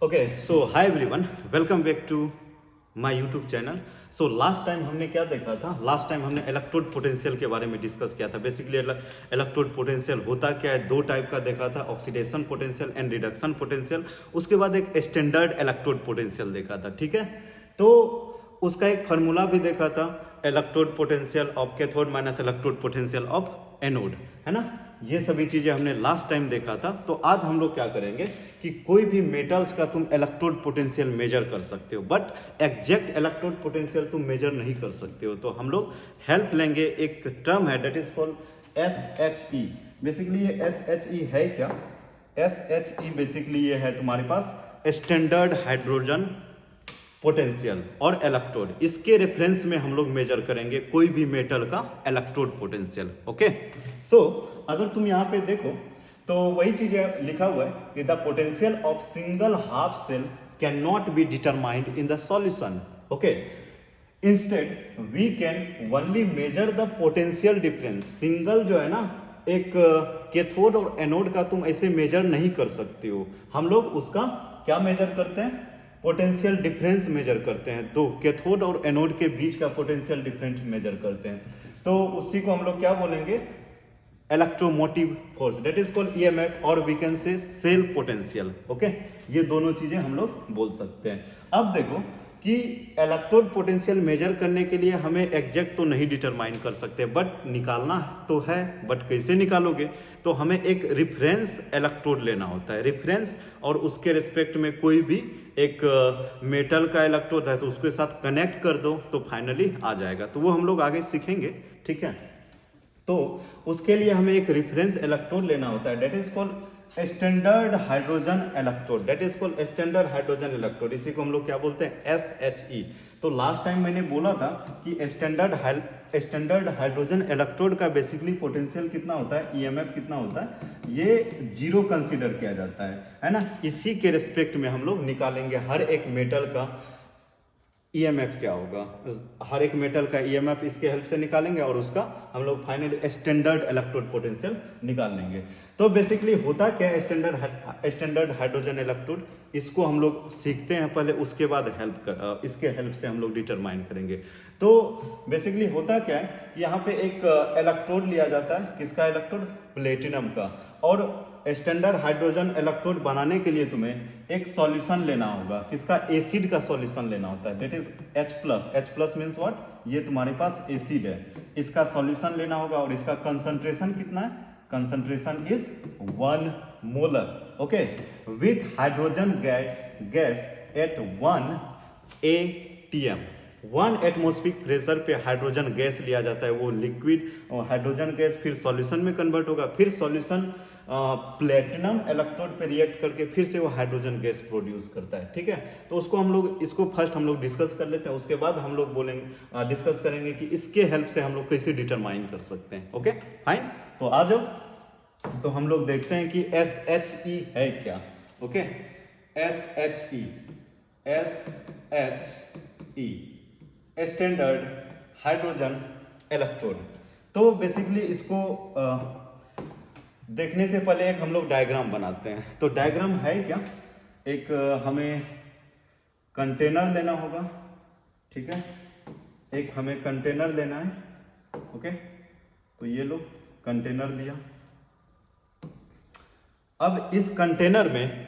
Okay so hi everyone, welcome back to my YouTube channel. So last time हमने क्या देखा था? Last time हमने इलेक्ट्रोड पोटेंशियल के बारे में डिस्कस किया था। बेसिकली इलेक्ट्रोड पोटेंशियल होता क्या है, दो टाइप का देखा था, oxidation potential and reduction potential. उसके बाद एक स्टैंडर्ड इलेक्ट्रोड पोटेंशियल देखा था, ठीक है। तो उसका एक फार्मूला भी देखा था, electrode potential of cathode minus electrode potential of anode, है ना। ये सभी चीजें हमने लास्ट टाइम देखा था। तो आज हम लोग क्या करेंगे कि कोई भी मेटल्स का तुम इलेक्ट्रोड पोटेंशियल मेजर कर सकते हो, बट एग्जैक्ट इलेक्ट्रोड पोटेंशियल तुम मेजर नहीं कर सकते हो। तो हम लोग हेल्प लेंगे, एक टर्म है that is called SHE। Basically ये SHE है क्या? SHE बेसिकली ये है तुम्हारे पास स्टैंडर्ड हाइड्रोजन पोटेंशियल और इलेक्ट्रोड। इसके रेफरेंस में हम लोग मेजर करेंगे कोई भी मेटल का इलेक्ट्रोड पोटेंशियल। ओके, सो अगर तुम यहाँ पे देखो तो वही चीज लिखा हुआ है कि the potential of single half cell can not be determined in the solution. Okay, instead we can only measure the potential difference. Single जो है ना, एक कैथोड और एनोड का तुम ऐसे मेजर नहीं कर सकते हो। हम लोग उसका क्या मेजर करते हैं? पोटेंशियल डिफरेंस मेजर करते हैं। तो कैथोड और एनोड के बीच का पोटेंशियल डिफरेंस मेजर करते हैं। तो उसी को हम लोग क्या बोलेंगे? Electromotive force, that is called EMF, और we can say cell potential. Okay, ये दोनों चीजें हम लोग बोल सकते हैं। अब देखो कि इलेक्ट्रोड पोटेंशियल मेजर करने के लिए हमें एग्जैक्ट तो नहीं डिटरमाइन कर सकते, बट निकालना तो है। बट कैसे निकालोगे? तो हमें एक रिफरेंस इलेक्ट्रोड लेना होता है, रिफरेंस, और उसके रिस्पेक्ट में कोई भी एक मेटल का इलेक्ट्रोड है तो उसके साथ कनेक्ट कर दो तो फाइनली आ जाएगा। तो वो हम लोग आगे सीखेंगे, ठीक है। तो उसके लिए हमें एक रेफरेंस इलेक्ट्रोड लेना होता है, that is called standard hydrogen electrode, that is called standard hydrogen electrode. इसी को हम लोग क्या बोलते हैं? SHE। तो लास्ट टाइम मैंने बोला था कि स्टैंडर्ड हाइड्रोजन इलेक्ट्रोड का बेसिकली पोटेंशियल कितना होता है, EMF कितना होता है, ये 0 कंसीडर किया जाता है ना। इसी के रिस्पेक्ट में हम लोग निकालेंगे हर एक मेटल का EMF क्या होगा। हर एक मेटल का EMF इसके हेल्प से निकालेंगे और उसका हम लोग फाइनली स्टैंडर्ड इलेक्ट्रोड पोटेंशियल निकाल लेंगे। तो बेसिकली होता क्या है स्टैंडर्ड हाइड्रोजन इलेक्ट्रोड? इसको हम लोग सीखते हैं पहले, उसके बाद इसके हेल्प से हम लोग डिटरमाइन करेंगे। तो बेसिकली होता क्या है, यहाँ पे एक इलेक्ट्रोड लिया जाता है। किसका इलेक्ट्रोड? प्लेटिनम का। और स्टैंडर्ड हाइड्रोजन इलेक्ट्रोड बनाने के लिए तुम्हें एक सॉल्यूशन लेना होगा। किसका? एसिड का सॉल्यूशन लेना होता है, that is H+। H+ means what? ये तुम्हारे पास एसिड है, इसका सॉल्यूशन लेना होगा। और इसका कंसंट्रेशन कितना है? Concentration is 1 molar. Okay, with hydrogen gas at 1 atm। 1 atmospheric pressure पे हाइड्रोजन गैस लिया जाता है, वो लिक्विड हाइड्रोजन गैस फिर सॉल्यूशन में कन्वर्ट होगा, फिर सॉल्यूशन प्लेटिनम इलेक्ट्रोड पे रिएक्ट करके फिर से वो हाइड्रोजन गैस प्रोड्यूस करता है, ठीक है। तो उसको हम लोग इसको फर्स्ट हम लोग डिस्कस कर लेते हैं, उसके बाद हम लोग बोलेंगे डिस्कस करेंगे कि इसके हेल्प से हम लोग कैसे डिटरमाइन कर सकते हैं। ओके फाइन, तो आ जाओ। तो हम लोग देखते हैं कि SHE है क्या। Okay, SHE standard hydrogen electrode. तो बेसिकली इसको देखने से पहले एक हम लोग डायग्राम बनाते हैं। तो डायग्राम है क्या? एक हमें कंटेनर लेना होगा, ठीक है। एक हमें कंटेनर लेना है, ओके। तो ये लो कंटेनर लिया। अब इस कंटेनर में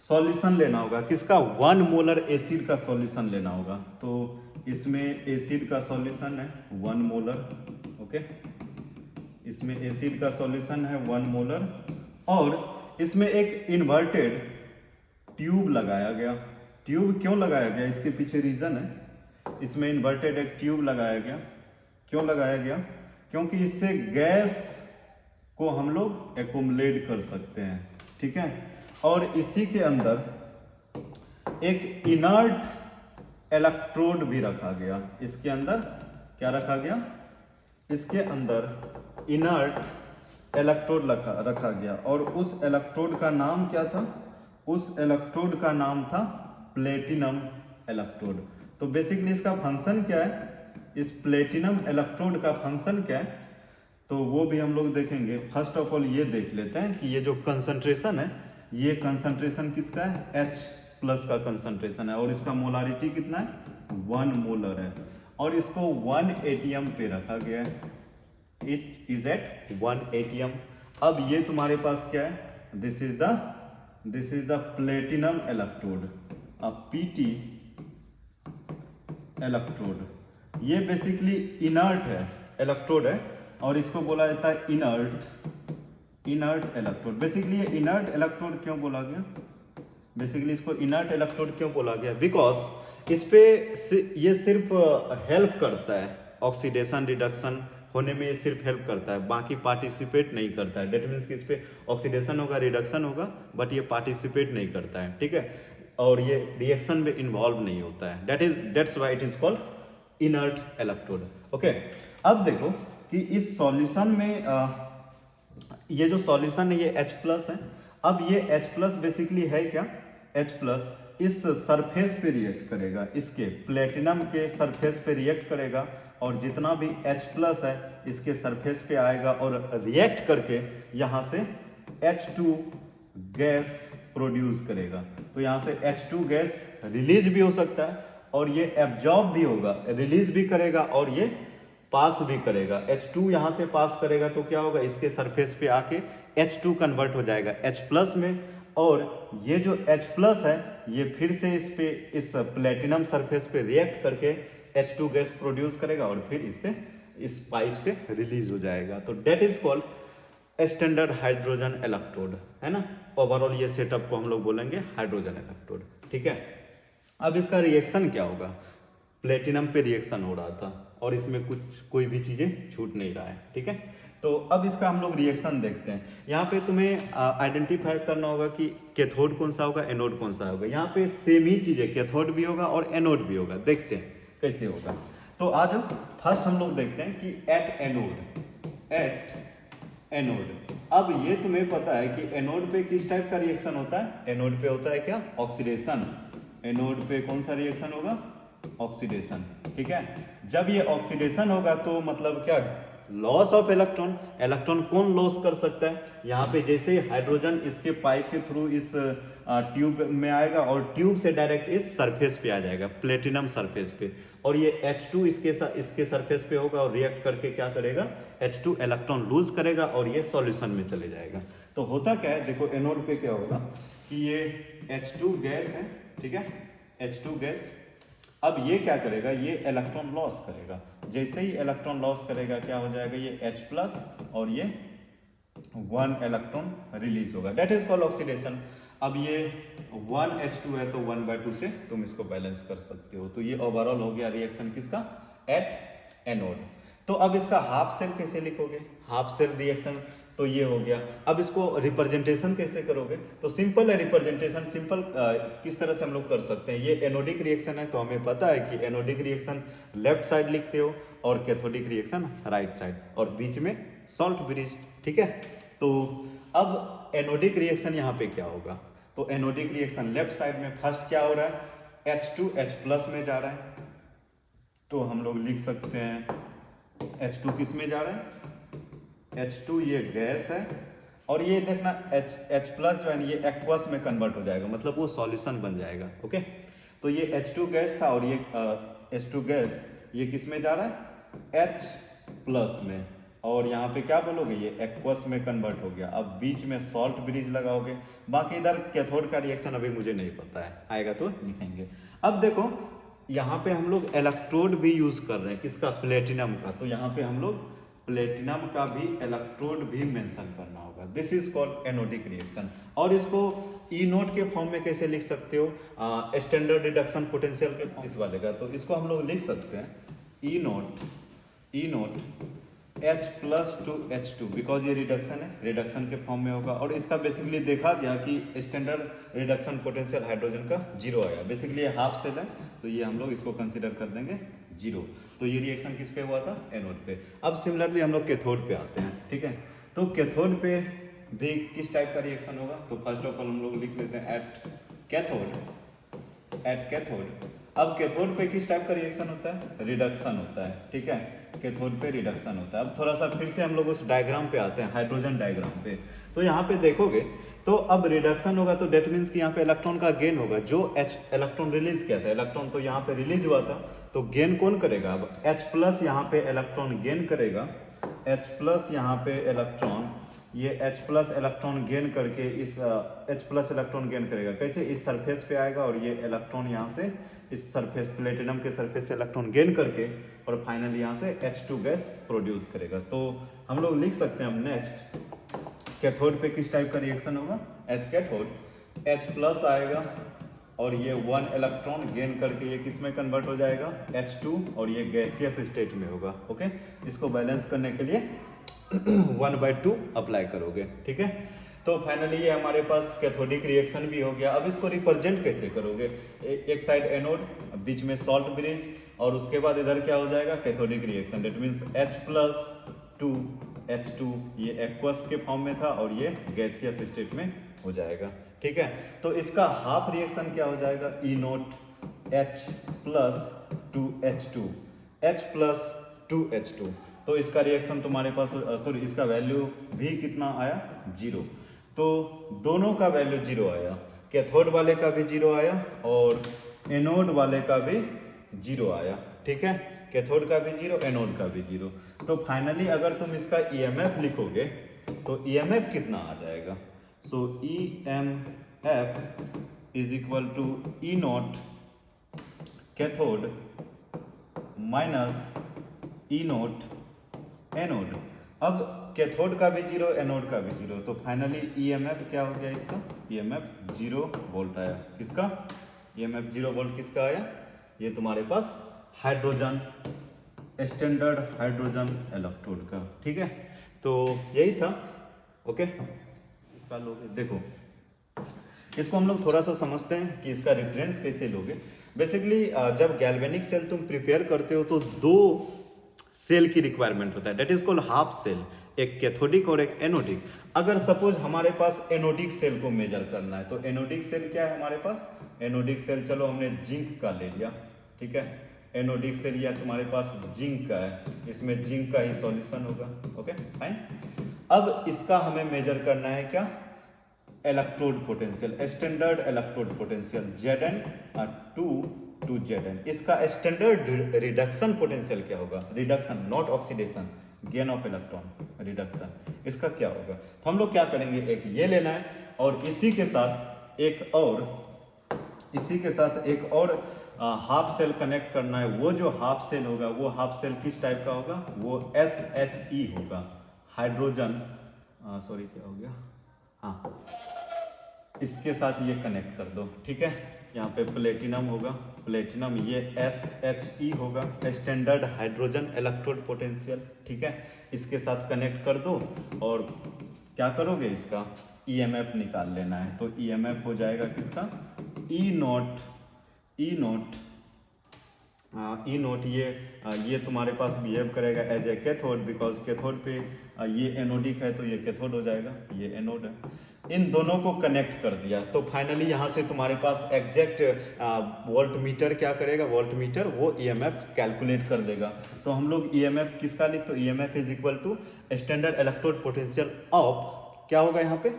सॉल्यूशन लेना होगा। किसका? 1 मोलर एसिड का सॉल्यूशन लेना होगा। तो इसमें एसिड का सॉल्यूशन है 1 मोलर, ओके। इसमें एसिड का सॉल्यूशन है 1 मोलर, और इसमें एक इन्वर्टेड ट्यूब लगाया गया। ट्यूब क्यों लगाया गया? इसके पीछे रीजन है। इसमें इन्वर्टेड एक ट्यूब लगाया गया। क्यों लगाया गया? क्योंकि इससे गैस को हम लोग एक्युमुलेट कर सकते हैं, ठीक है। और इसी के अंदर एक इनर्ट इलेक्ट्रोड भी रखा गया। इसके अंदर क्या रखा गया? इसके अंदर इनर्ट इलेक्ट्रोड रखा गया। और उस इलेक्ट्रोड का नाम क्या था? उस इलेक्ट्रोड का नाम था प्लेटिनम इलेक्ट्रोड। तो बेसिकली इसका फंक्शन क्या है? इस प्लेटिनम इलेक्ट्रोड का फंक्शन क्या है? तो वो भी हम लोग देखेंगे। फर्स्ट ऑफ ऑल ये देख लेते हैं कि ये जो कंसंट्रेशन है, ये कंसंट्रेशन किसका है? H प्लस का कंसंट्रेशन है और इसका मोलारिटी कितना है 1 मोलर है और इसको 1 एटीएम पे रखा गया है, इट इज एट 1 एटीएम। अब ये तुम्हारे पास क्या है, this is the platinum electrode, PT electrode. ये बेसिकली इनर्ट है, इलेक्ट्रोड है और इसको बोला जाता है इनर्ट इलेक्ट्रोड। बेसिकली ये इनर्ट इलेक्ट्रोड क्यों बोला गया, बेसिकली इसको इनर्ट इलेक्ट्रोड क्यों बोला गया, बिकॉज इस पे ये सिर्फ हेल्प करता है, ऑक्सीडेशन रिडक्शन होने में ये सिर्फ हेल्प करता है, बाकी पार्टिसिपेट नहीं करता है। डेट मीन्स कि इस पे ऑक्सीडेशन होगा, रिडक्शन होगा, बट ये पार्टिसिपेट नहीं करता है, ठीक है, और ये रिएक्शन में इन्वॉल्व नहीं होता है। That's why it is called inert electrode. Okay, अब देखो कि इस सॉल्यूशन में ये जो सॉल्यूशन है ये H+ है। अब ये H+ बेसिकली है क्या, H+ इस सरफेस पे रिएक्ट करेगा, इसके प्लेटिनम के सरफेस पे रिएक्ट करेगा और जितना भी H+ है इसके सरफेस पे आएगा और रिएक्ट करके यहाँ से H2 गैस प्रोड्यूस करेगा। तो यहाँ से H2 गैस रिलीज भी हो सकता है और ये एब्जॉर्ब भी होगा, रिलीज भी करेगा और ये पास भी करेगा। H2 यहाँ से पास करेगा तो क्या होगा, इसके सरफेस पे आके H2 कन्वर्ट हो जाएगा H+ में और ये जो H+ है ये फिर से इस प्लेटिनम सरफेस पे रिएक्ट करके H2 गैस प्रोड्यूस करेगा और फिर इससे इस पाइप से रिलीज हो जाएगा। तो that is called standard hydrogen electrode, है ना। ओवरऑल ये सेटअप को हम लोग बोलेंगे हाइड्रोजन इलेक्ट्रोड, ठीक है। अब इसका रिएक्शन क्या होगा, प्लेटिनम पे रिएक्शन हो रहा था और इसमें कोई भी चीजें छूट नहीं रहा है, ठीक है। तो अब इसका हम लोग रिएक्शन देखते हैं। यहाँ पे तुम्हें आइडेंटिफाई करना होगा कि कैथोड कौन सा होगा, एनोड कौन सा होगा। यहाँ पे सेम ही चीज है, कैथोड भी होगा और एनोड भी होगा। देखते हैं कैसे होगा। तो आज फर्स्ट हम लोग देखते हैं कि एट एनोड। अब ये तुम्हें पता है कि एनोड पे किस टाइप का रिएक्शन होता है, एनोड पे होता है क्या, ऑक्सीडेशन। एनोड पे कौन सा रिएक्शन होगा, ऑक्सीडेशन, ठीक है। जब ये ऑक्सीडेशन होगा तो मतलब क्या, लॉस ऑफ इलेक्ट्रॉन। इलेक्ट्रॉन कौन लॉस कर सकता है, यहाँ पे जैसे ही हाइड्रोजन इसके पाइप के थ्रू इस ट्यूब में आएगा और ट्यूब से डायरेक्ट इस सरफेस पे आ जाएगा, प्लेटिनम सरफेस पे, और ये H2 इसके सरफेस पे होगा और रिएक्ट करके क्या करेगा, H2 इलेक्ट्रॉन लूज करेगा और ये सॉल्यूशन में चले जाएगा। तो होता क्या है, देखो एनोड पे क्या होगा कि ये H2 गैस है, ठीक है, H2 गैस। अब ये क्या करेगा, ये इलेक्ट्रॉन लॉस करेगा। जैसे ही इलेक्ट्रॉन लॉस करेगा क्या हो जाएगा, ये H+ और ये 1 इलेक्ट्रॉन रिलीज होगा, दैट इज कॉल्ड ऑक्सीडेशन। अब ये 1H2 है तो 1/2 से तुम इसको बैलेंस कर सकते हो। तो ये ओवरऑल हो गया रिएक्शन किसका, एट एनोड। तो अब इसका हाफ सेल कैसे लिखोगे, हाफ सेल रिएक्शन तो ये हो गया। अब इसको रिप्रेजेंटेशन कैसे करोगे, तो सिंपल है रिप्रेजेंटेशन। सिंपल किस तरह से हम लोग कर सकते हैं, ये एनोडिक रिएक्शन है तो हमें पता है कि एनोडिक रिएक्शन लेफ्ट साइड लिखते हो और कैथोडिक रिएक्शन राइट साइड, और बीच में सॉल्ट ब्रिज, ठीक है। तो अब एनोडिक रिएक्शन यहाँ पे क्या होगा, तो एनोडिक रिएक्शन लेफ्ट साइड में फर्स्ट क्या हो रहा है, H2 H+ में जा रहा है, तो हम लोग लिख सकते हैं H2 किस में जा रहा है, H2 ये गैस है और ये देखना H+ जो है ये एक्वस में कन्वर्ट हो जाएगा, मतलब वो सॉल्यूशन बन जाएगा, ओके। तो ये H2 गैस था और ये H2 गैस ये किस में जा रहा है, H+ में, और यहाँ पे क्या बोलोगे, ये एक्वस में कन्वर्ट हो गया। अब बीच में सॉल्ट ब्रिज लगाओगे। बाकी इधर कैथोड का रिएक्शन अभी मुझे नहीं पता है, आएगा तो लिखेंगे। अब देखो यहाँ पे हम लोग इलेक्ट्रोड भी यूज कर रहे हैं, किसका, प्लेटिनम का। तो यहाँ पे हम लोग प्लेटिनम का भी इलेक्ट्रोड भी मेंशन करना होगा। This is called anodic reaction. और इसको ई नोट के फॉर्म में कैसे लिख सकते हो, स्टैंडर्ड रिडक्शन पोटेंशियल के इस वाले का। तो इसको हम लोग लिख सकते हैं E nought H+ to H2, because ये रिडक्शन है, रिडक्शन के फॉर्म में होगा। और इसका बेसिकली देखा गया कि स्टैंडर्ड रिडक्शन पोटेंशियल हाइड्रोजन का 0 आया। बेसिकली ये हाफ सेल है तो ये हम लोग इसको कंसीडर कर देंगे 0। तो ये रिएक्शन किस पे हुआ था, एनोड पे। अब सिमिलरली हम लोग कैथोड पे आते हैं, ठीक है। तो कैथोड पे भी किस टाइप का रिएक्शन होगा, तो फर्स्ट ऑफ ऑल हम लोग लिख लेते हैं एट कैथोड। अब कैथोड पे किस टाइप का रिएक्शन होता है? रिडक्शन होता है, ठीक है, कैथोड पे रिडक्शन होता है। अब थोड़ा सा फिर से हम लोग उस डायग्राम पे आते हैं, हाइड्रोजन डायग्राम पे। तो यहाँ पे देखोगे तो अब रिडक्शन होगा तो डेट मीन्स कि यहाँ पे इलेक्ट्रॉन का गेन होगा। जो H इलेक्ट्रॉन रिलीज किया था, इलेक्ट्रॉन तो यहाँ पे रिलीज हुआ था, तो गेन कौन करेगा? अब H प्लस यहाँ पे इलेक्ट्रॉन गेन करेगा, H प्लस यहाँ पे इलेक्ट्रॉन, ये H प्लस इलेक्ट्रॉन गेन करके इस H प्लस इलेक्ट्रॉन गेन करेगा। कैसे? इस सरफेस पे आएगा और ये इलेक्ट्रॉन यहाँ से इस सरफेस, प्लेटिनम के सरफेस से इलेक्ट्रॉन गेन करके और फाइनली यहाँ से H2 गैस प्रोड्यूस करेगा। तो हम लोग लिख सकते हैं, हम नेक्स्ट कैथोड पे किस टाइप का रिएक्शन होगा? एट कैथोड H प्लस आएगा और ये 1 इलेक्ट्रॉन गेन करके ये किस में कन्वर्ट हो जाएगा? H2, और ये गैसियस स्टेट में होगा। ओके, इसको बैलेंस करने के लिए 1/2 अप्लाई करोगे, ठीक है। तो फाइनली ये हमारे पास कैथोडिक रिएक्शन भी हो गया। अब इसको रिप्रेजेंट कैसे करोगे? एक साइड एनोड, बीच में सॉल्ट ब्रिज, और उसके बाद इधर क्या हो जाएगा? Cathodic reaction. That means H plus 2 H2, ये एक्वस के फॉर्म में था और ये गैसियस स्टेट में हो जाएगा, ठीक है। तो इसका हाफ रिएक्शन क्या हो जाएगा? E note H plus 2H2, H plus 2H2। तो इसका रिएक्शन तुम्हारे पास, सॉरी, इसका वैल्यू भी कितना आया? 0। तो दोनों का वैल्यू 0 आया, कैथोड वाले का भी 0 आया और एनोड वाले का भी 0 आया, ठीक है। कैथोड का भी 0, एनोड का भी 0। तो फाइनली अगर तुम इसका EMF लिखोगे तो EMF कितना आ जाएगा? So EMF is equal to E naught cathode minus E naught anode. अब कैथोड का भी 0, एनोड का भी 0, तो फाइनली EMF क्या हो गया इसका? EMF 0 वोल्ट आया। किसका? EMF 0 वोल्ट किसका आया? ये तुम्हारे पास हाइड्रोजन, स्टैंडर्ड हाइड्रोजन इलेक्ट्रोड का, ठीक है। तो यही था, ओके। इसका लोगे, देखो इसको हम लोग थोड़ा सा समझते हैं कि इसका रेफरेंस कैसे लोगे। बेसिकली जब गैल्वेनिक सेल तुम प्रिपेयर करते हो तो 2 सेल की रिक्वायरमेंट होता है, that is called half cell, एक कैथोडिक और एक एनोडिक। अगर सपोज हमारे पास एनोडिक सेल को मेजर करना है तो एनोडिक सेल क्या है हमारे पास? एनोडिक सेल, चलो हमने जिंक का ले लिया, ठीक है। एनोडिक सेल या तुम्हारे पास जिंक का है, इसमें जिंक का ही सॉल्यूशन होगा, ओके फाइन। अब इसका हमें मेजर करना है क्या? Electrode potential, standard electrode potential Zn 2 Zn। इसका स्टैंडर्ड रिडक्शन पोटेंशियल क्या होगा? Reduction, not oxidation, gain of electron, reduction. इसका क्या होगा? तो हम लोग क्या करेंगे, एक ये लेना है और इसी के साथ एक और हाफ सेल कनेक्ट करना है। वो जो हाफ सेल होगा, वो हाफ सेल किस टाइप का होगा? वो SHE होगा, हाइड्रोजन, सॉरी क्या हो गया, हाँ, इसके साथ ये कनेक्ट कर दो, ठीक है। यहाँ पे प्लेटिनम होगा, प्लेटिनम, ये SHE होगा, स्टैंडर्ड हाइड्रोजन इलेक्ट्रोड पोटेंशियल, ठीक है। इसके साथ कनेक्ट कर दो और क्या करोगे? इसका EMF निकाल लेना है। तो EMF हो जाएगा किसका? E नोट, ये तुम्हारे पास बिहेव करेगा as a cathode, because cathode पे ये एनोडिक है तो ये कैथोड हो जाएगा, ये एनोड है। इन दोनों को कनेक्ट कर दिया तो फाइनली यहाँ से तुम्हारे पास एग्जैक्ट वोल्ट मीटर क्या करेगा? वोल्ट मीटर वो EMF कैलकुलेट कर देगा। तो हम लोग EMF किसका लिख, तो EMF is equal to standard electrode potential of, क्या होगा यहाँ पे?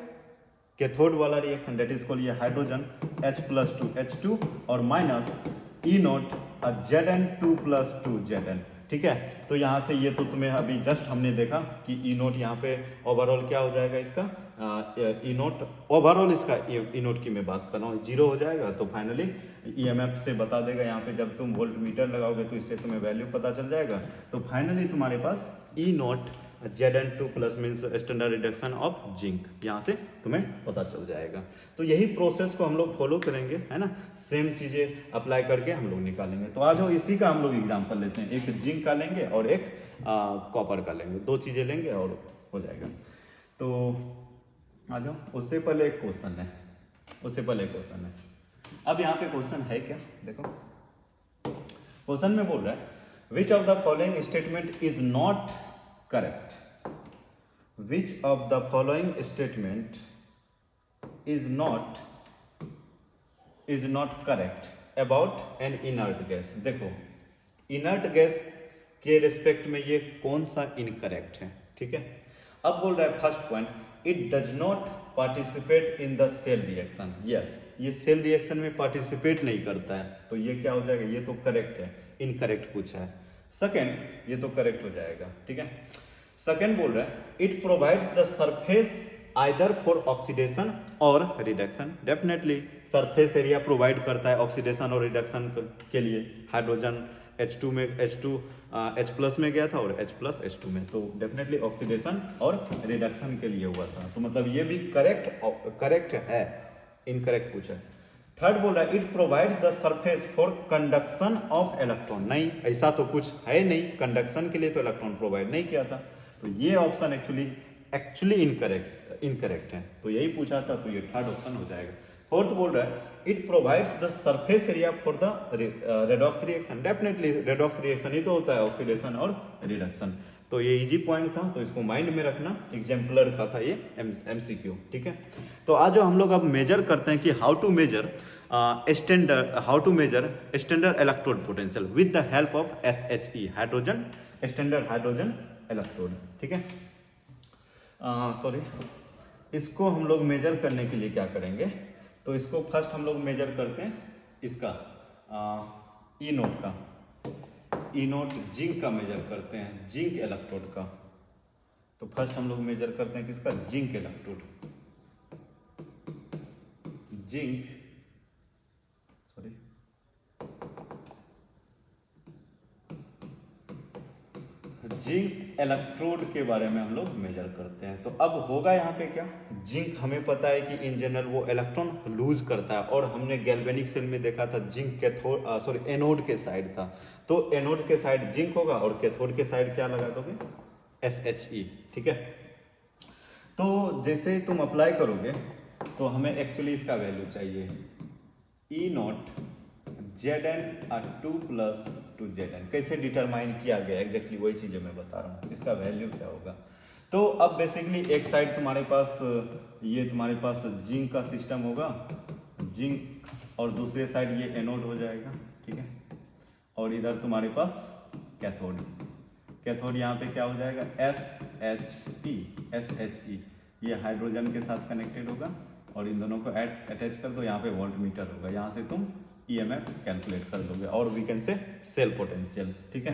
कैथोड वाला रिएक्शन, डेट इज कॉल्ड ये हाइड्रोजन H प्लस 2H2 और minus E naught Zn 2 plus 2 Zn, ठीक है। तो यहाँ से ये तो तुम्हें अभी जस्ट हमने देखा कि E नोट यहाँ पे ओवरऑल क्या हो जाएगा इसका? E नोट ओवरऑल, इसका E नोट की मैं बात कर रहा हूँ, 0 हो जाएगा। तो फाइनली EMF से बता देगा यहाँ पे, जब तुम वोल्ट मीटर लगाओगे तो इससे तुम्हें वैल्यू पता चल जाएगा। तो फाइनली तुम्हारे पास E naught Zn 2 plus means standard reduction of zinc, यहाँ से तुम्हें पता चल जाएगा। तो यही प्रोसेस को हम लोग फॉलो करेंगे, है ना, सेम चीजें अप्लाई करके हम लोग निकालेंगे। तो आज इसी का हम लोग एग्जांपल लेते हैं, एक जिंक का लेंगे और एक कॉपर का लेंगे, 2 चीजें लेंगे और हो जाएगा। तो आ जाओ, उससे पहले एक क्वेश्चन है, अब यहाँ पे क्वेश्चन है क्या? देखो क्वेश्चन में बोल रहा है, which of the following statement is not correct? Which of the following statement is not correct? About an inert gas. देखो इनर्ट गैस के रिस्पेक्ट में ये कौन सा इनकरेक्ट है, ठीक है। अब बोल रहा है first point, it does not participate in the cell reaction. Yes, ये सेल रिएक्शन में पार्टिसिपेट नहीं करता है, तो ये क्या हो जाएगा, ये तो करेक्ट है, इनकरेक्ट पूछा है। सेकेंड, ये तो करेक्ट हो जाएगा, ठीक है। सेकेंड बोल रहा है it provides the surface either for oxidation और reduction. Definitely surface area provide करता है ऑक्सीडेशन और रिडक्शन के लिए। हाइड्रोजन H2 में H+ में गया था और H+ H2 में, तो डेफिनेटली ऑक्सीडेशन और रिडक्शन के लिए हुआ था। तो मतलब ये भी करेक्ट है, इनकरेक्ट पूछा है। थर्ड बोल रहा है it provides the surface for conduction of electron. नहीं, ऐसा तो कुछ है नहीं, कंडक्शन के लिए तो इलेक्ट्रॉन प्रोवाइड नहीं किया था, तो ये ऑप्शन एक्चुअली इनकरेक्ट है, तो यही पूछा था, तो ये थर्ड ऑप्शन हो जाएगा। फोर्थ बोल रहा है it provides the surface area for the redox reaction. Definitely redox reaction ही तो होता है, ऑक्सीडेशन और रिडक्शन। तो ये इजी पॉइंट था, तो इसको माइंड में रखना, एग्जाम्पलर का था ये MCQ, ठीक है। तो आज हम लोग अब मेजर करते हैं कि how to measure standard electrode potential with the help of SHE, hydrogen standard hydrogen electrode, ठीक है। सॉरी, इसको हम लोग मेजर करने के लिए क्या करेंगे, तो इसको फर्स्ट हम लोग मेजर करते हैं इसका E0 का, E0 जिंक का मेजर करते हैं, जिंक इलेक्ट्रोड का। तो फर्स्ट हम लोग मेजर करते हैं किसका, जिंक इलेक्ट्रोड, जिंक इलेक्ट्रोड के बारे में हम लोग मेजर करते हैं। तो अब होगा यहाँ पे क्या, जिंक हमें पता है कि इन जनरल वो इलेक्ट्रॉन लूज करता है, और हमने गैल्वेनिक सेल में देखा था जिंक एनोड के साइड था, तो एनोड के साइड जिंक होगा और कैथोड के साइड क्या लगा दोगे, SHE, ठीक है। तो जैसे तुम अप्लाई करोगे तो हमें एक्चुअली इसका वैल्यू चाहिए E0 Zn 2 + 2Zn। कैसे डिटरमाइन किया गया, एग्जैक्टली वही चीजें मैं बता रहा हूँ, इसका वैल्यू क्या होगा। तो अब बेसिकली एक साइड तुम्हारे पास ये तुम्हारे पास जिंक का सिस्टम होगा, जिंक, और दूसरे साइड ये एनोड हो जाएगा, ठीक है। और इधर तुम्हारे पास कैथोड यहाँ पे क्या हो जाएगा, SHE, ये हाइड्रोजन के साथ कनेक्टेड होगा, और इन दोनों को अटैच कर दो, यहाँ पे वोल्टमीटर होगा, यहाँ से तुम EMF कैलकुलेट कर दोगे, और we can say cell potential, ठीक है।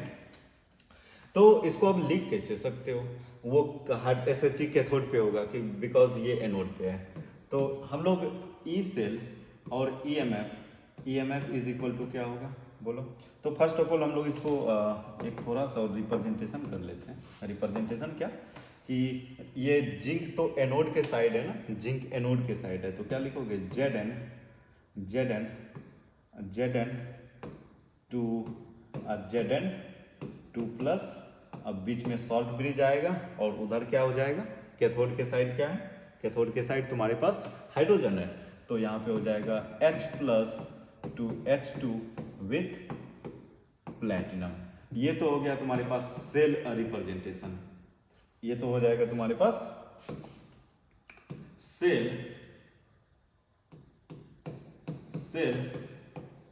तो इसको अब लिख कैसे सकते हो, वो SHE कैथोड पे होगा कि बिकॉज ये एनोड पे है, तो हम लोग ई सेल और EMF इज इक्वल टू क्या होगा, बोलो। तो फर्स्ट ऑफ ऑल हम लोग इसको एक थोड़ा सा रिप्रेजेंटेशन कर लेते हैं। रिप्रेजेंटेशन क्या, कि ये जिंक तो एनोड के साइड है ना, जिंक एनोड के साइड है, तो क्या लिखोगे, Zn टू प्लस, अब बीच में सॉल्ट ब्रिज आएगा, और उधर क्या हो जाएगा, कैथोड के साइड क्या है, कैथोड के साइड तुम्हारे पास हाइड्रोजन है, तो यहाँ पे हो जाएगा H+ to H2 with platinum. ये तो हो गया तुम्हारे पास सेल रिप्रेजेंटेशन, ये तो हो जाएगा तुम्हारे पास सेल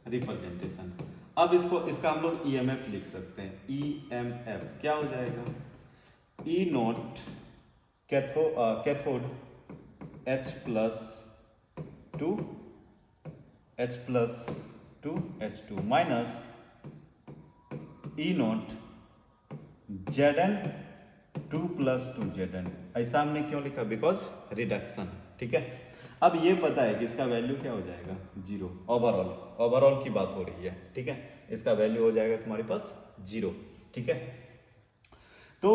रिप्रेजेंटेशन। अब इसका हम लोग EMF लिख सकते हैं, EMF क्या हो जाएगा, E0 cathode H+2 H2 minus E0 Zn 2 + 2Zn। ऐसा हमने क्यों लिखा, बिकॉज रिडक्शन, ठीक है। अब ये पता है कि इसका वैल्यू क्या हो जाएगा, 0, ओवरऑल की बात हो रही है, ठीक है। इसका वैल्यू हो जाएगा तुम्हारे पास 0, ठीक है। तो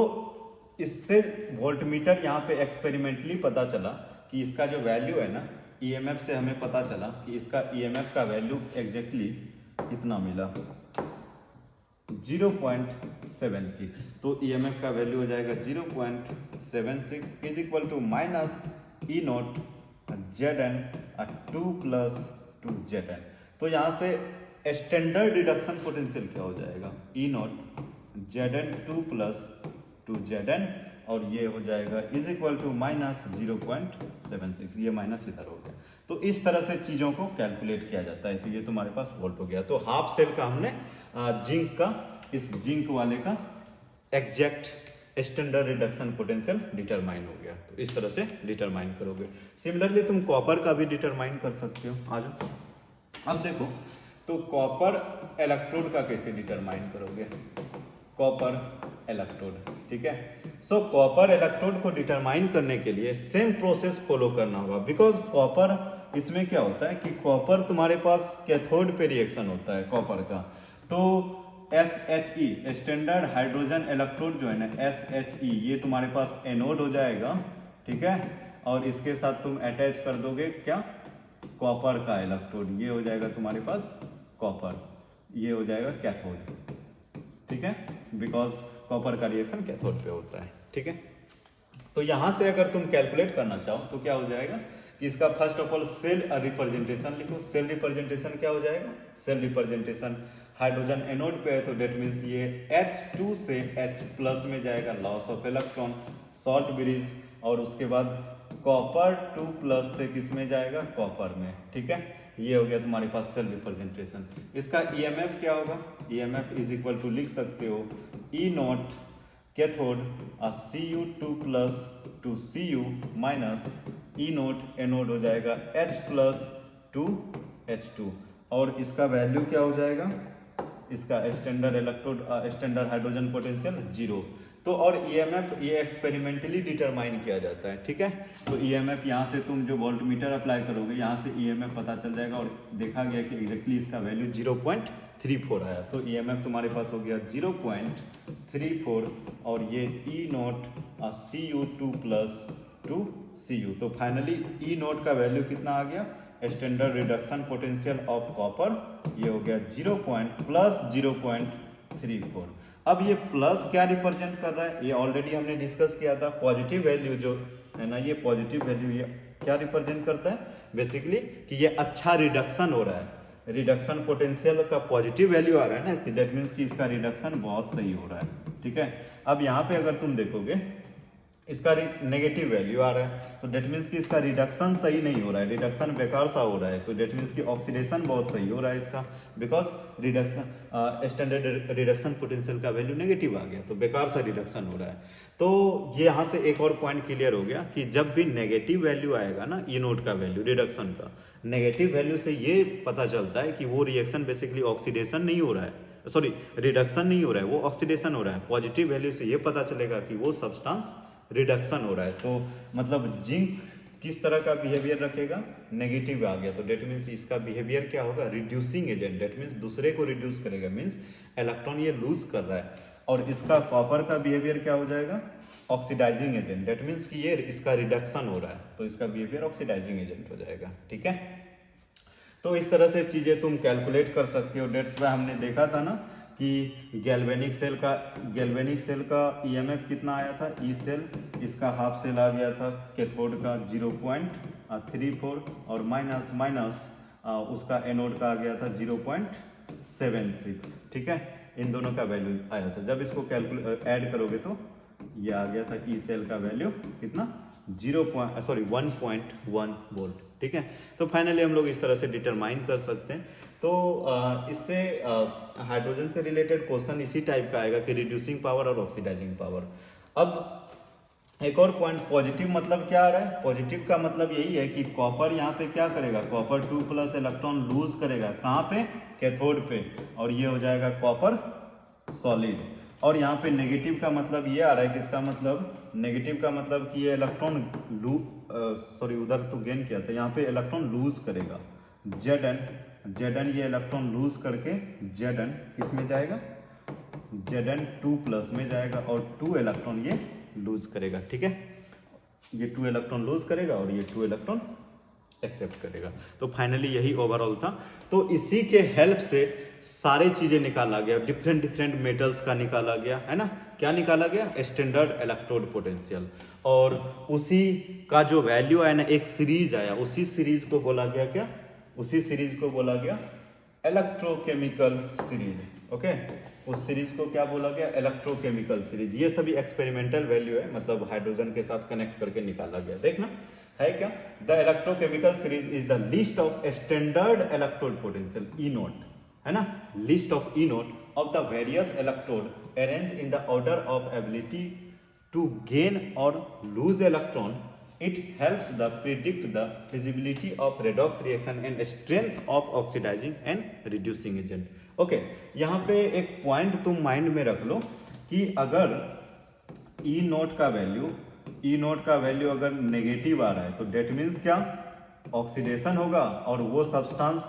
इससे वोल्टमीटर यहाँ पे एक्सपेरिमेंटली पता चला कि इसका जो वैल्यू है ना, EMF से हमें पता चला कि इसका EMF का वैल्यू एग्जैक्टली कितना मिला, 0.76। तो EMF का वैल्यू हो जाएगा 0.76 is equal to minus E0 Zn 2 + 2Zn। तो यहाँ से स्टैंडर्ड रिडक्शन पोटेंशियल क्या हो जाएगा, E0 Zn 2 + 2Zn, और ये हो जाएगा इज इक्वल टू माइनस 0.76, ये माइनस इधर हो गया। तो इस तरह से चीज़ों को कैलकुलेट किया जाता है। तो ये तुम्हारे पास वोल्ट हो गया। तो हाफ सेल का हमने जिंक का, इस जिंक वाले का exact standard reduction potential determine हो गया। तो इस तरह से डिटरमाइन करोगे। सिमिलरली तुम कॉपर का भी डिटरमाइन कर सकते हो। आ जाओ, अब देखो, तो कॉपर इलेक्ट्रोड का कैसे डिटरमाइन करोगे? कॉपर इलेक्ट्रोड, ठीक है। सो कॉपर इलेक्ट्रोड को डिटरमाइन करने के लिए सेम प्रोसेस फॉलो करना होगा, बिकॉज कॉपर, इसमें क्या होता है कि कॉपर तुम्हारे पास कैथोड पे रिएक्शन होता है कॉपर का। तो SHE स्टैंडर्ड हाइड्रोजन इलेक्ट्रोड जो है ना, SHE, ये तुम्हारे पास एनोड हो जाएगा, ठीक है। और इसके साथ तुम अटैच कर दोगे क्या? कॉपर का इलेक्ट्रोड, ये हो जाएगा तुम्हारे पास कॉपर, ये हो जाएगा कैथोड, ठीक है, बिकॉज कॉपर का रिएक्शन कैथोड पे होता है, ठीक है। तो यहां से अगर तुम कैलकुलेट करना चाहो तो क्या हो जाएगा कि इसका first of all cell representation लिखो। सेल रिप्रेजेंटेशन क्या हो जाएगा? सेल रिप्रेजेंटेशन, हाइड्रोजन एनोड पे है तो डेट मीन्स ये H2 से H+ में जाएगा, loss of electron, short bridge. और उसके बाद कॉपर 2+ से किस में जाएगा? कॉपर में, ठीक है। ये हो गया तुम्हारे पास सेल रिप्रेजेंटेशन। इसका EMF क्या होगा? EMF इज इक्वल टू, लिख सकते हो, E0 cathode Cu2+ to Cu minus E0 anode हो जाएगा H+ टू H2। और इसका वैल्यू क्या हो जाएगा? इसका standard electrode, standard hydrogen potential 0। तो और EMF ये एक्सपेरिमेंटली डिटरमाइन किया जाता है, ठीक है। तो EMF यहाँ से तुम जो वोल्टमीटर अप्लाई करोगे, यहाँ से EMF पता चल जाएगा। और देखा गया कि एग्जैक्टली इसका वैल्यू 0.34 आया। तो EMF तुम्हारे पास हो गया 0.34, और ये E0 Cu2+ टू Cu। तो फाइनली E0 का वैल्यू कितना आ गया? Standard reduction potential of copper, ये हो गया 0.34। अब ये प्लस क्या रिप्रेजेंट कर रहा है? ये ऑलरेडी हमने डिस्कस किया था। पॉजिटिव वैल्यू जो है ना, ये पॉजिटिव वैल्यू ये क्या रिप्रेजेंट करता है? बेसिकली कि ये अच्छा रिडक्शन हो रहा है। रिडक्शन पोटेंशियल का पॉजिटिव वैल्यू आ रहा है ना, दैट मीन्स कि इसका रिडक्शन बहुत सही हो रहा है, ठीक है। अब यहाँ पे अगर तुम देखोगे इसका नेगेटिव वैल्यू आ रहा है, तो डेट मीन्स कि इसका रिडक्शन सही नहीं हो रहा है, रिडक्शन बेकार सा हो रहा है। तो डेट मीन्स कि ऑक्सीडेशन बहुत सही हो रहा है इसका, because reduction standard reduction potential का वैल्यू नेगेटिव आ गया, तो बेकार सा रिडक्शन हो रहा है। तो ये यहाँ से एक और पॉइंट क्लियर हो गया कि जब भी नेगेटिव वैल्यू आएगा ना, E0 का वैल्यू, रिडक्शन का नेगेटिव वैल्यू से ये पता चलता है कि वो रिएक्शन बेसिकली ऑक्सीडेशन नहीं हो रहा है, सॉरी रिडक्शन नहीं हो रहा है, वो ऑक्सीडेशन हो रहा है। पॉजिटिव वैल्यू से ये पता चलेगा कि वो सब्सटेंस रिडक्शन हो रहा है। तो मतलब जिंक किस तरह का बिहेवियर रखेगा? नेगेटिव आ गया, तो डेट मीन्स इसका बिहेवियर क्या होगा? रिड्यूसिंग एजेंट, डेट मीन्स दूसरे को रिड्यूस करेगा, मीन्स इलेक्ट्रॉन ये लूज कर रहा है। और इसका कॉपर का बिहेवियर क्या हो जाएगा? ऑक्सीडाइजिंग एजेंट, डेट मीन्स कि ये इसका रिडक्शन हो रहा है, तो इसका बिहेवियर ऑक्सीडाइजिंग एजेंट हो जाएगा, ठीक है। तो इस तरह से चीजें तुम कैलकुलेट कर सकते हो। डेट्स वाई हमने देखा था ना कि गैल्वेनिक सेल का EMF कितना आया था? ई सेल, इसका हाफ सेल आ गया था कैथोड का 0.34, और माइनस उसका एनोड का आ गया था 0.76, ठीक है। इन दोनों का वैल्यू आया था। जब इसको ऐड करोगे तो ये आ गया था ई सेल का वैल्यू कितना? 1.1 वोल्ट, ठीक है। तो फाइनली हम लोग इस तरह से डिटरमाइन कर सकते हैं। तो इससे हाइड्रोजन से रिलेटेड क्वेश्चन इसी टाइप का आएगा कि रिड्यूसिंग पावर और ऑक्सीडाइजिंग पावर। अब एक और पॉइंट, पॉजिटिव मतलब क्या आ रहा है? पॉजिटिव का मतलब यही है कि कॉपर यहाँ पे क्या करेगा? कॉपर 2+ इलेक्ट्रॉन लूज करेगा, कहाँ पे? कैथोड पे, और ये हो जाएगा कॉपर सॉलिड। और यहाँ पे नेगेटिव का मतलब ये आ रहा है कि इसका मतलब, नेगेटिव का मतलब कि ये इलेक्ट्रॉन उधर तो गेन किया था, यहाँ पे इलेक्ट्रॉन लूज करेगा, Zn ये इलेक्ट्रॉन लूज करके Zn किस में जाएगा? Zn2+ में जाएगा, और 2 इलेक्ट्रॉन ये लूज करेगा, ठीक है। ये 2 इलेक्ट्रॉन लूज करेगा और ये 2 इलेक्ट्रॉन एक्सेप्ट करेगा। तो फाइनली यही ओवरऑल था। तो इसी के हेल्प से सारी चीजें निकाला गया, डिफरेंट मेटल्स का निकाला गया, है ना। क्या निकाला गया? Standard electrode potential. और उसी का जो वैल्यू आया ना, एक सीरीज आया, उसी सीरीज को बोला गया क्या? उसी सीरीज को बोला गया इलेक्ट्रोकेमिकल सीरीज, ओके। उस सीरीज को क्या बोला गया? Electrochemical series. ये सभी एक्सपेरिमेंटल वैल्यू है, मतलब हाइड्रोजन के साथ कनेक्ट करके निकाला गया। देखना है क्या? The electrochemical series is the list of standard electrode potential E nought, है ना, list of E nought of the various electrode arrange in the order of ability to gain और lose electron. It helps the predict the feasibility of redox reaction and strength of oxidising and reducing agent. Okay, यहाँ पे एक point तुम mind में रख लो कि अगर ई note का वैल्यू अगर नेगेटिव आ रहा है तो डेट मीन्स क्या? ऑक्सीडेशन होगा और वो सब्सटेंस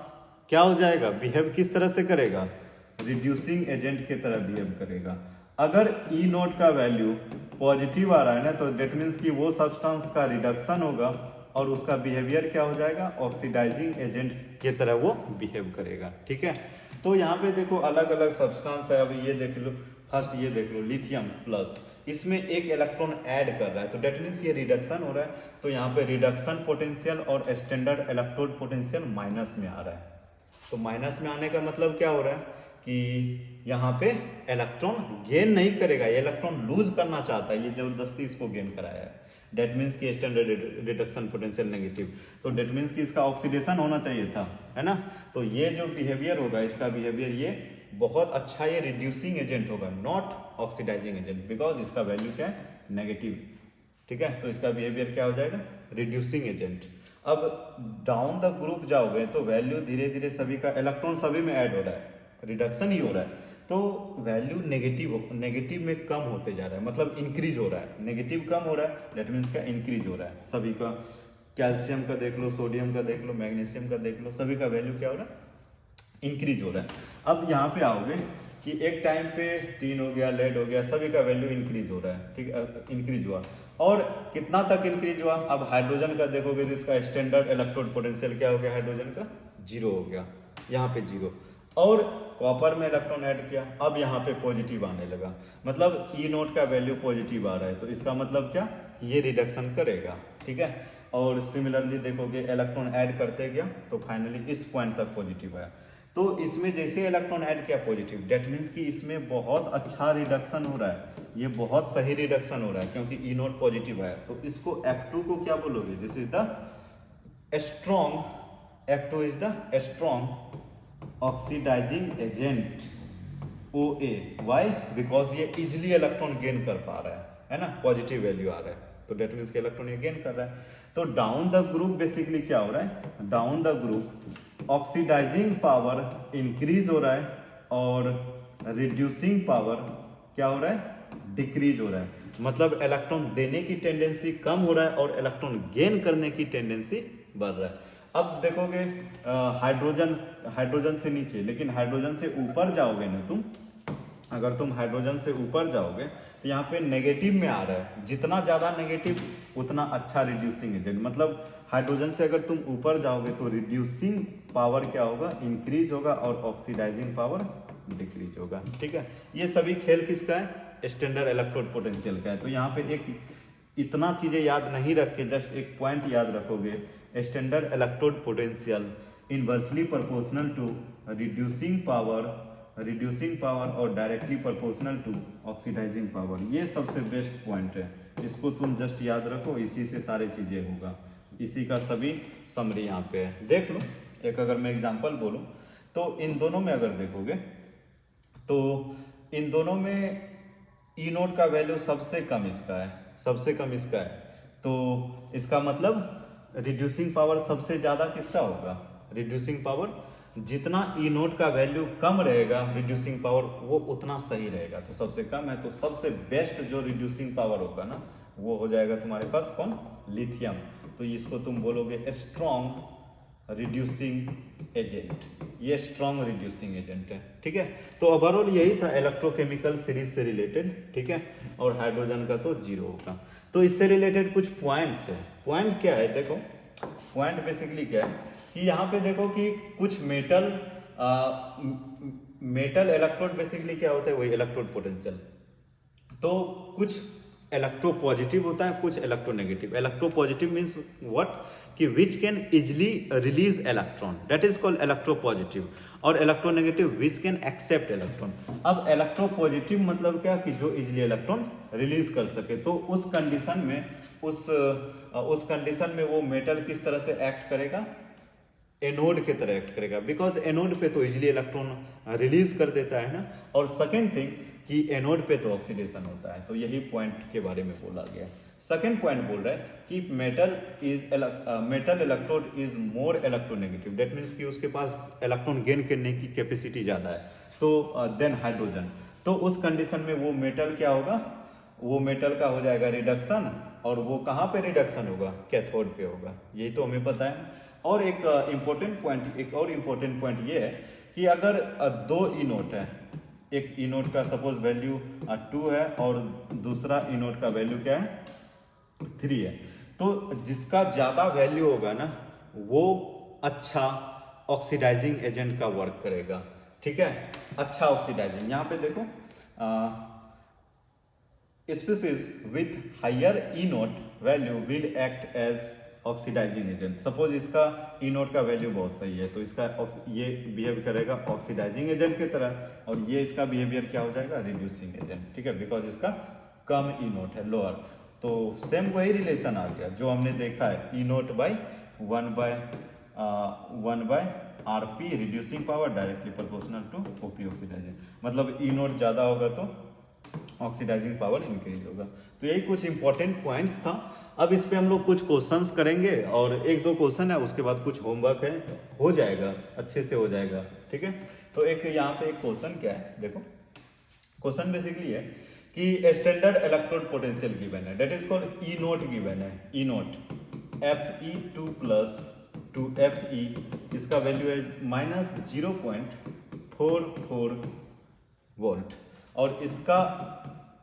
क्या हो जाएगा? बिहेव किस तरह से करेगा? रिड्यूसिंग एजेंट की तरह बिहेव करेगा. अगर ई नोट का वैल्यू पॉजिटिव आ रहा है ना तो डेट मीन्स कि वो सब्सटेंस का रिडक्शन होगा और उसका बिहेवियर क्या हो जाएगा? ऑक्सीडाइजिंग एजेंट की तरह वो बिहेव करेगा. ठीक है, तो यहाँ पे देखो अलग अलग सब्सटेंस है. अब ये देख लो, फर्स्ट ये देख लो लिथियम प्लस, इसमें एक इलेक्ट्रॉन ऐड कर रहा है तो डेट मीन्स ये रिडक्शन हो रहा है. तो यहाँ पे रिडक्शन पोटेंशियल और स्टैंडर्ड इलेक्ट्रोड पोटेंशियल माइनस में आ रहा है. तो माइनस में आने का मतलब क्या हो रहा है कि यहाँ पे इलेक्ट्रॉन गेन नहीं करेगा, ये इलेक्ट्रॉन लूज करना चाहता है, ये जबरदस्ती इसको गेन कराया है. डेट मीन्स की स्टैंडर्ड रिडक्शन पोटेंशियल नेगेटिव, तो डेट मीन्स कि इसका ऑक्सीडेशन होना चाहिए था, है ना. तो ये जो बिहेवियर होगा, इसका बिहेवियर ये बहुत अच्छा, ये रिड्यूसिंग एजेंट होगा, नॉट ऑक्सीडाइजिंग एजेंट, बिकॉज इसका वैल्यू क्या है? नेगेटिव. ठीक है, तो इसका बिहेवियर क्या हो जाएगा? Reducing agent. अब डाउन द ग्रुप जाओगे तो वैल्यू धीरे धीरे सभी का, इलेक्ट्रॉन सभी में ऐड हो रहा है, रिडक्शन ही हो रहा है, तो वैल्यू नेगेटिव में कम होते जा रहा है, मतलब इंक्रीज हो रहा है. नेगेटिव कम हो रहा है, दैट मीन्स का इंक्रीज हो रहा है सभी का. कैल्शियम का देख लो, सोडियम का देख लो, मैग्नीशियम का देख लो, सभी का वैल्यू क्या हो रहा है? इंक्रीज हो रहा है. अब यहाँ पे आओगे कि एक टाइम पे टीन हो गया, लेड हो गया, सभी का वैल्यू इंक्रीज हो रहा है. ठीक है, इंक्रीज हुआ और कितना तक इंक्रीज हुआ? अब हाइड्रोजन का देखोगे तो इसका स्टैंडर्ड इलेक्ट्रोड पोटेंशियल क्या हो गया? हाइड्रोजन का 0 हो गया, यहाँ पे 0. और कॉपर में इलेक्ट्रॉन ऐड किया, अब यहाँ पे पॉजिटिव आने लगा, मतलब ई नोट का वैल्यू पॉजिटिव आ रहा है, तो इसका मतलब क्या? ये रिडक्शन करेगा. ठीक है, और सिमिलरली देखोगे इलेक्ट्रॉन ऐड करते गया तो फाइनली इस पॉइंट तक पॉजिटिव आया. तो इसमें जैसे इलेक्ट्रॉन ऐड किया पॉजिटिव, डेट मीन्स कि इसमें बहुत अच्छा रिडक्शन हो रहा है, ये बहुत सही रिडक्शन हो रहा है क्योंकि ई नोट पॉजिटिव है. तो इसको F2 को क्या बोलोगे? This is the strong, F2 is the strong oxidising agent OA. Why? Because ये इजिली इलेक्ट्रॉन गेन कर पा रहा है ना, पॉजिटिव वैल्यू आ रहा है, तो डेट मीन्स के इलेक्ट्रॉन ये गेन कर रहा है. तो डाउन द ग्रुप बेसिकली क्या हो रहा है? Down the group oxidising power increase हो रहा है और रिड्यूसिंग पावर क्या हो रहा है? डिक्रीज हो रहा है. मतलब इलेक्ट्रॉन देने की टेंडेंसी कम हो रहा है और इलेक्ट्रॉन गेन करने की टेंडेंसी बढ़ रहा है. अब देखोगे हाइड्रोजन से नीचे, लेकिन हाइड्रोजन से ऊपर जाओगे ना तुम, अगर तुम हाइड्रोजन से ऊपर जाओगे तो यहाँ पे नेगेटिव में आ रहा है. जितना ज्यादा नेगेटिव उतना अच्छा रिड्यूसिंग एजेंट. मतलब हाइड्रोजन से अगर तुम ऊपर जाओगे तो रिड्यूसिंग पावर क्या होगा? इंक्रीज होगा और ऑक्सीडाइजिंग पावर डिक्रीज होगा. ठीक है, ये सभी खेल किसका है? स्टैंडर्ड इलेक्ट्रोड पोटेंशियल का है. तो यहाँ पे एक इतना चीजें याद नहीं रख के जस्ट एक पॉइंट याद रखोगे, standard electrode potential inversely proportional to reducing power और directly proportional to oxidising power. ये सबसे बेस्ट पॉइंट है, इसको तुम जस्ट याद रखो, इसी से सारी चीजें होगा, इसी का सभी समरी यहाँ पे है. देख लो, एक अगर मैं एग्जांपल बोलूं तो इन दोनों में अगर देखोगे तो इन दोनों में ई नोट का वैल्यू सबसे कम इसका है, तो इसका मतलब रिड्यूसिंग पावर सबसे ज्यादा किसका होगा? Reducing power. जितना ई नोट का वैल्यू कम रहेगा रिड्यूसिंग पावर, वो उतना सही रहेगा. तो सबसे कम है, तो सबसे बेस्ट जो रिड्यूसिंग पावर होगा ना वो हो जाएगा तुम्हारे पास कौन? लिथियम. तो इसको तुम बोलोगे स्ट्रॉन्ग रिड्यूसिंग एजेंट, ये स्ट्रॉन्ग रिड्यूसिंग एजेंट है. ठीक है, तो ओवरऑल यही था इलेक्ट्रोकेमिकल सीरीज से रिलेटेड. ठीक है, और हाइड्रोजन का तो 0 होगा. तो इससे रिलेटेड कुछ पॉइंट्स है. पॉइंट क्या है? देखो, पॉइंट बेसिकली क्या है कि यहाँ पे देखो कि कुछ मेटल इलेक्ट्रोड बेसिकली क्या होता है? वही इलेक्ट्रोड पोटेंशियल. तो कुछ इलेक्ट्रो पॉजिटिव होता है, कुछ electronegative. Electro positive means what, कि which can easily release electron, that is called electro positive. और electronegative which can accept electron. अब इलेक्ट्रो पॉजिटिव मतलब क्या, कि जो इजिली इलेक्ट्रॉन रिलीज कर सके। तो उस कंडीशन में उस कंडीशन में वो मेटल किस तरह से एक्ट करेगा, एनोड की तरह एक्ट करेगा, बिकॉज एनोड पे तो इजिली इलेक्ट्रॉन रिलीज कर देता है ना। और सेकेंड थिंग कि एनोड पे तो ऑक्सीडेशन होता है। तो यही पॉइंट के बारे में बोला गया। सेकेंड पॉइंट बोल रहा है कि metal electrode is more electronegative, that means कि उसके पास इलेक्ट्रॉन गेन करने की कैपेसिटी ज्यादा है तो देन हाइड्रोजन। तो उस कंडीशन में वो मेटल क्या होगा, वो मेटल का हो जाएगा रिडक्शन। और वो कहाँ पे रिडक्शन होगा, कैथोड पे होगा। यही तो हमें पता है। और एक और इम्पोर्टेंट पॉइंट ये है कि अगर दो इनोट है, एक इनोट का सपोज वैल्यू 2 है और दूसरा इनोट का वैल्यू क्या है, 3 है, तो जिसका ज्यादा वैल्यू होगा ना वो अच्छा ऑक्सीडाइजिंग एजेंट का वर्क करेगा। ठीक है, अच्छा ऑक्सीडाइजिंग। यहाँ पे देखो species with higher E naught value will act as oxidising agent. Suppose इसका ई नोट का वैल्यू बहुत सही है तो इसका ये बिहेव करेगा ऑक्सीडाइजिंग एजेंट की तरह, और ये इसका बिहेवियर क्या हो जाएगा, रिड्यूसिंग एजेंट। ठीक है, बिकॉज इसका कम ई नोट है, लोअर। तो सेम वही रिलेशन आ गया जो हमने देखा है, E nought by one by R P reducing power directly proportional to OP oxidising. मतलब ई नोट ज्यादा होगा तो ऑक्सीडाइजिंग पावर इंक्रीज होगा। तो यही कुछ इंपॉर्टेंट पॉइंट्स था। अब इस पे हम लोग कुछ क्वेश्चंस करेंगे और एक दो क्वेश्चन है, उसके बाद कुछ होमवर्क है, हो जाएगा, अच्छे से हो जाएगा। ठीक है, तो एक यहाँ पे एक क्वेश्चन क्या है, देखो क्वेश्चन बेसिकली है कि स्टैंडर्ड इलेक्ट्रोड पोटेंशियल गिवन है, that is called E note given है, E note Fe2 plus 2Fe, इसका वैल्यू है -0.44 वोल्ट। और इसका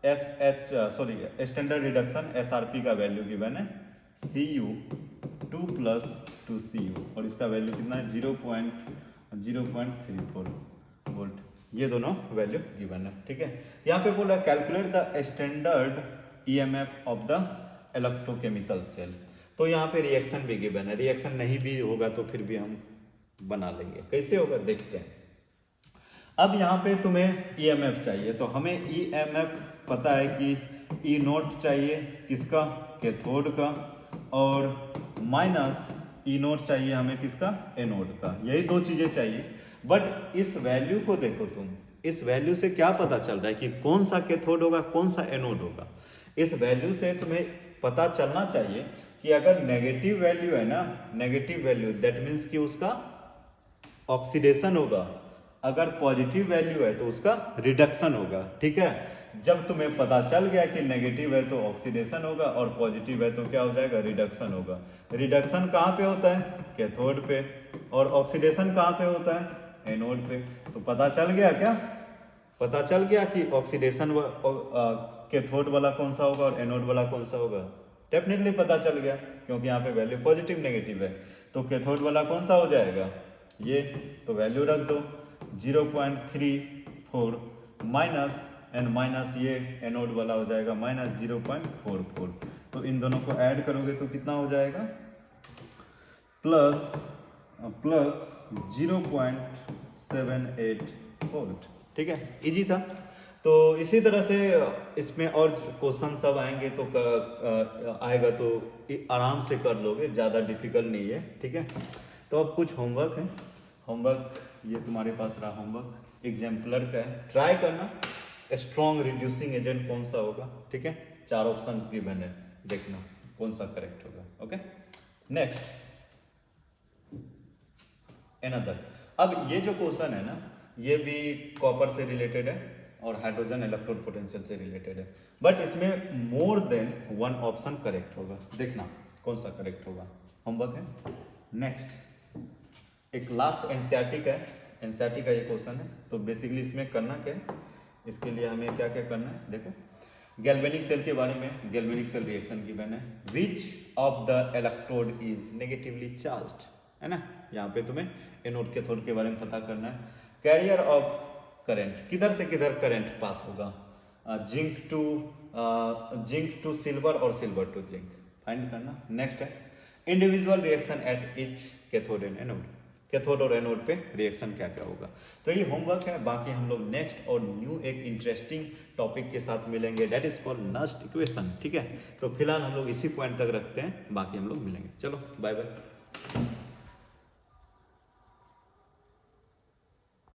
स्टैंडर्ड रिडक्शन SRP का वैल्यू गिवन है Cu2 प्लस 2Cu, और इसका वैल्यू कितना है 0.34 वोल्ट। ये दोनों वैल्यू गिवन है। ठीक है, यहाँ पे बोला calculate the standard EMF of the electrochemical cell. तो यहाँ पे रिएक्शन भी गिवन है, रिएक्शन नहीं भी होगा तो फिर भी हम बना लेंगे, कैसे होगा देखते हैं। अब यहाँ पे तुम्हें EMF चाहिए, तो हमें EMF पता है कि E नोट चाहिए किसका, कैथोड का, और माइनस E नोट चाहिए हमें किसका, एनोड का। यही दो चीजें चाहिए। बट इस वैल्यू को देखो तुम, इस वैल्यू से क्या पता चल रहा है कि कौन सा कैथोड होगा कौन सा एनोड होगा। इस वैल्यू से तुम्हें पता चलना चाहिए कि अगर नेगेटिव वैल्यू है ना, नेगेटिव वैल्यू दैट मीन्स कि उसका ऑक्सीडेशन होगा, अगर पॉजिटिव वैल्यू है तो उसका रिडक्शन होगा। ठीक है, जब तुम्हें पता चल गया कि नेगेटिव है तो ऑक्सीडेशन होगा और पॉजिटिव है तो क्या हो जाएगा, रिडक्शन होगा। रिडक्शन कहाँ पे होता है, कैथोड पे, और ऑक्सीडेशन कहाँ पे होता है, एनोड पे। तो पता चल गया क्या, पता चल गया कि ऑक्सीडेशन कैथोड वाला कौन सा होगा और एनोड वाला कौन सा होगा। डेफिनेटली पता चल गया क्योंकि यहाँ पे वैल्यू पॉजिटिव नेगेटिव है। तो कैथोड वाला कौन सा हो जाएगा, ये, तो वैल्यू रख दो 0.34 माइनस एंड माइनस ये एनोड वाला हो जाएगा -0.44। तो इन दोनों को ऐड करोगे तो कितना हो जाएगा, प्लस 0.78 वोल्ट। ठीक है, इजी था। तो इसी तरह से इसमें और क्वेश्चन सब आएंगे तो आएगा तो आराम से कर लोगे, ज़्यादा डिफिकल्ट नहीं है। ठीक है, तो अब कुछ होमवर्क है। होमवर्क ये तुम्हारे पास रहा, होमवर्क एग्जाम्पलर का है, ट्राई करना स्ट्रॉन्ग रिड्यूसिंग एजेंट कौन सा होगा। ठीक है, 4 ऑप्शंस गिवन है, देखना कौन सा करेक्ट होगा। Okay, next another. अब ये जो क्वेश्चन है ना, ये भी कॉपर से रिलेटेड है और हाइड्रोजन इलेक्ट्रोड पोटेंशियल से रिलेटेड है, बट इसमें मोर देन 1 ऑप्शन करेक्ट होगा, देखना कौन सा करेक्ट होगा। होमवर्क है। नेक्स्ट एक लास्ट एनसीईआरटी का है, एनसीईआरटी का ये क्वेश्चन है। तो बेसिकली इसमें करना क्या है, इसके लिए हमें क्या क्या करना है, देखो गैल्वेनिक सेल के बारे में, गैल्वेनिक सेल रिएक्शन गिवन है। Which of the electrode is negatively charged, है ना, यहाँ पे तुम्हें एनोड कैथोड के बारे में पता करना है। कैरियर ऑफ करंट, किधर से किधर करंट पास होगा, जिंक टू सिल्वर और सिल्वर टू जिंक फाइंड करना। नेक्स्ट है individual reaction at each cathode and anode, cathode और एनोड पे रिएक्शन क्या क्या होगा। तो ये होमवर्क है, बाकी हम लोग नेक्स्ट और न्यू एक इंटरेस्टिंग टॉपिक के साथ मिलेंगे, that is called Nernst equation. ठीक है, तो फिलहाल हम लोग इसी पॉइंट तक रखते हैं, बाकी हम लोग मिलेंगे। चलो बाय बाय।